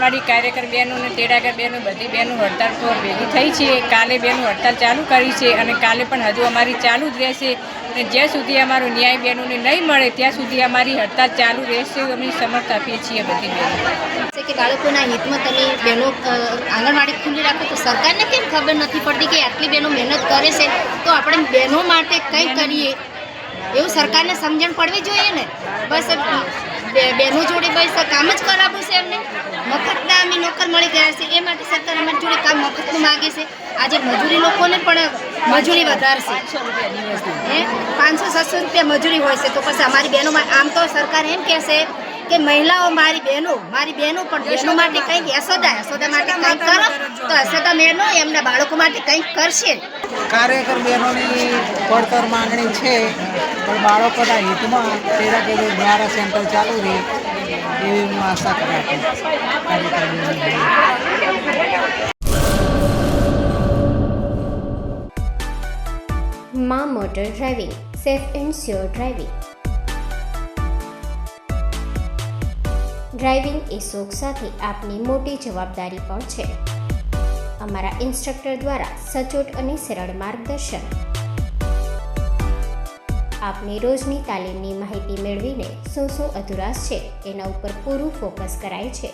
આંગણવાડી કાર્યકર બહેનો અને તેડાગર બહેનો બધી બહેનો હડતાળ પર ભેગી થઈ છે. કાલે બહેનો હડતાળ ચાલુ કરી છે અને કાલે પણ હજુ અમારી ચાલુ જ રહેશે. અને જ્યાં સુધી અમારો ન્યાય બહેનોને નહીં મળે ત્યાં સુધી અમારી હડતાળ ચાલુ રહેશે. અમે સમર્થ આપીએ છીએ બધી બહેનો કે બાળકોના હિતમાં તમે બહેનો આંગણવાડી ખુલ્લી રાખો, તો સરકારને કેમ ખબર નથી પડતી કે આટલી બહેનો મહેનત કરે છે તો આપણે બહેનો માટે કંઈ કરીએ, એવું સરકારને સમજણ પડવી જોઈએ ને. બસ બહેનો જોડે બસ કામ જ કરાવવું છે એમને. મફતના અમે નોકર મળી ગયા છે એ માટે સરકાર અમારી જોડે કામ મફતનું માગે છે. આજે મજૂરી લોકોને પણ મજૂરી વધારશે, 500-600 રૂપિયા મજૂરી હોય છે. તો પછી અમારી બહેનોમાં આમ તો સરકાર એમ કહેશે કે મહિલાઓ મારી બહેનો પણ બહેનો માટે કંઈક યશોદા માટે કંઈક કરો, તો યશોદા બહેનો એમના બાળકો માટે કંઈક કરશે. કાર્યકર બહેનોની પડતર માંગણી છે, પણ બાળકોના હિતમાં તેડાગર દ્વારા સેન્ટર ચાલુ રહે એવી હું આશા કરું છું. કાર્યકર બહેનો માં motor driving, safe and sure driving. Driving એ શોખ સાથે આપની મોટી જવાબદારી પણ છે. અમારા ઇન્સ્ટ્રક્ટર દ્વારા સચોટ અને સરળ માર્ગદર્શન. આપની રોજની તાલીમની માહિતી મેળવીને શું અધુરાશ છે એના ઉપર પૂરું ફોકસ કરાય છે.